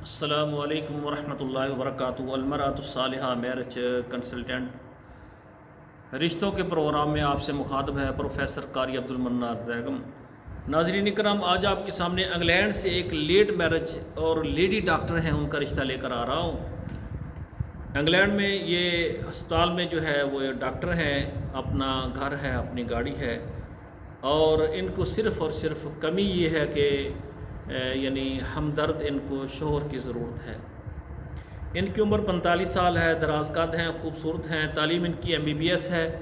السلام علیکم ورحمۃ اللہ وبرکاتہ۔ المرأۃ الصالحہ میرج کنسلٹنٹ رشتوں کے پروگرام میں آپ سے مخاطب ہے پروفیسر قاری عبدالمنان زیگم۔ ناظرین اکرام، آج آپ کے سامنے انگلینڈ سے ایک لیٹ میرج اور لیڈی ڈاکٹر ہیں ان کا رشتہ لے کر آ رہا ہوں۔ انگلینڈ میں یہ ہسپتال میں جو ہے وہ ڈاکٹر ہیں، اپنا گھر ہے، اپنی گاڑی ہے، اور ان کو صرف اور صرف کمی یہ ہے کہ یعنی ہمدرد ان کو شوہر کی ضرورت ہے۔ ان کی عمر 45 سال ہے، دراز قد ہیں، خوبصورت ہیں، تعلیم ان کی MBBS ہے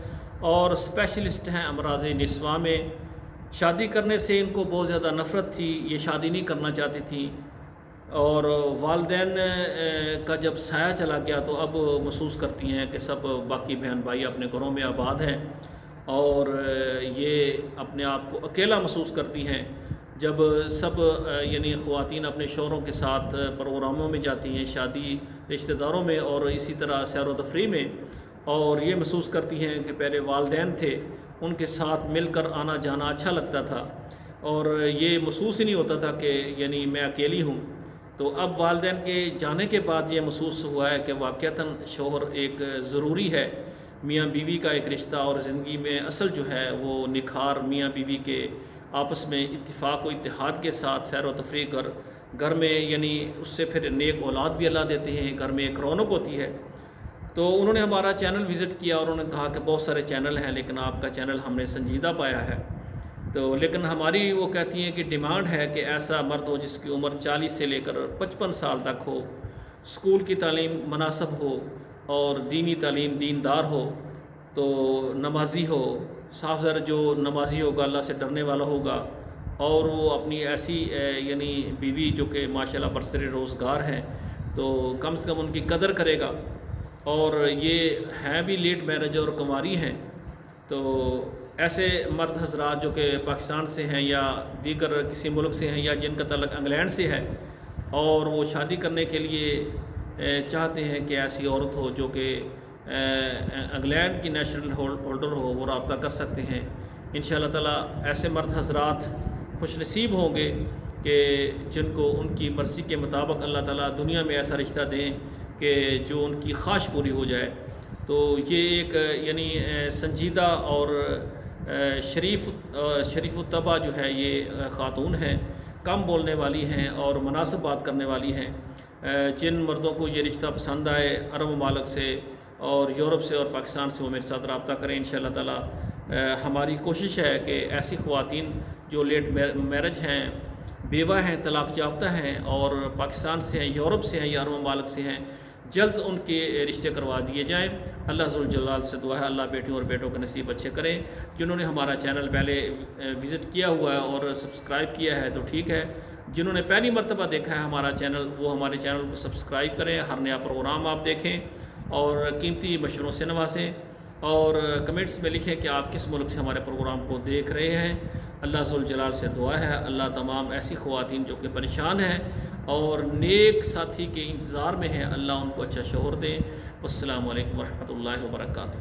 اور اسپیشلسٹ ہیں امراض نسواں میں۔ شادی کرنے سے ان کو بہت زیادہ نفرت تھی، یہ شادی نہیں کرنا چاہتی تھیں، اور والدین کا جب سایہ چلا گیا تو اب محسوس کرتی ہیں کہ سب باقی بہن بھائی اپنے گھروں میں آباد ہیں، اور یہ اپنے آپ کو اکیلا محسوس کرتی ہیں۔ جب سب یعنی خواتین اپنے شوہروں کے ساتھ پروگراموں میں جاتی ہیں، شادی رشتہ داروں میں اور اسی طرح سیر و تفریح میں، اور یہ محسوس کرتی ہیں کہ پہلے والدین تھے، ان کے ساتھ مل کر آنا جانا اچھا لگتا تھا، اور یہ محسوس ہی نہیں ہوتا تھا کہ یعنی میں اکیلی ہوں۔ تو اب والدین کے جانے کے بعد یہ محسوس ہوا ہے کہ واقعتاً شوہر ایک ضروری ہے، میاں بیوی کا ایک رشتہ، اور زندگی میں اصل جو ہے وہ نکھار میاں بیوی کے آپس میں اتفاق و اتحاد کے ساتھ سیر و تفریح کر گھر میں، یعنی اس سے پھر نیک اولاد بھی اللہ دیتے ہیں، گھر میں ایک رونق ہوتی ہے۔ تو انہوں نے ہمارا چینل وزٹ کیا اور انہوں نے کہا کہ بہت سارے چینل ہیں لیکن آپ کا چینل ہم نے سنجیدہ پایا ہے، تو لیکن ہماری وہ کہتی ہیں کہ ڈیمانڈ ہے کہ ایسا مرد ہو جس کی عمر 40 سے لے کر 55 سال تک ہو، اسکول کی تعلیم مناسب ہو اور دینی تعلیم دیندار ہو، تو نمازی ہو، صاف ظاہر جو نمازی ہوگا اللہ سے ڈرنے والا ہوگا، اور وہ اپنی ایسی یعنی بیوی جو کہ ماشاءاللہ برسر روزگار ہیں تو کم سے کم ان کی قدر کرے گا، اور یہ ہیں بھی لیٹ میرج اور کنواری ہیں۔ تو ایسے مرد حضرات جو کہ پاکستان سے ہیں یا دیگر کسی ملک سے ہیں یا جن کا تعلق انگلینڈ سے ہے، اور وہ شادی کرنے کے لیے چاہتے ہیں کہ ایسی عورت ہو جو کہ انگلینڈ کی نیشنل ہولڈر ہو، وہ رابطہ کر سکتے ہیں۔ انشاءاللہ تعالیٰ ایسے مرد حضرات خوش نصیب ہوں گے کہ جن کو ان کی مرضی کے مطابق اللہ تعالیٰ دنیا میں ایسا رشتہ دیں کہ جو ان کی خواہش پوری ہو جائے۔ تو یہ ایک یعنی سنجیدہ اور شریف الطبع جو ہے یہ خاتون ہیں، کم بولنے والی ہیں اور مناسب بات کرنے والی ہیں۔ جن مردوں کو یہ رشتہ پسند آئے عرب ممالک سے اور یورپ سے اور پاکستان سے، وہ میرے ساتھ رابطہ کریں۔ انشاءاللہ تعالیٰ ہماری کوشش ہے کہ ایسی خواتین جو لیٹ میرج ہیں، بیوہ ہیں، طلاق یافتہ ہیں اور پاکستان سے ہیں، یورپ سے ہیں یا عرب ممالک سے ہیں، جلد ان کے رشتے کروا دیے جائیں۔ اللہ ذوالجلال سے دعا ہے اللہ بیٹیوں اور بیٹوں کے نصیب اچھے کریں۔ جنہوں نے ہمارا چینل پہلے وزٹ کیا ہوا ہے اور سبسکرائب کیا ہے تو ٹھیک ہے، جنہوں نے پہلی مرتبہ دیکھا ہے ہمارا چینل، وہ ہمارے چینل کو سبسکرائب کریں، ہر نیا پروگرام آپ دیکھیں اور قیمتی مشوروں سے نوازیں، اور کمنٹس میں لکھیں کہ آپ کس ملک سے ہمارے پروگرام کو دیکھ رہے ہیں۔ اللہ ذوالجلال سے دعا ہے اللہ تمام ایسی خواتین جو کہ پریشان ہیں اور نیک ساتھی کے انتظار میں ہیں، اللہ ان کو اچھا شوہر دیں۔ والسلام علیکم ورحمۃ اللہ وبرکاتہ۔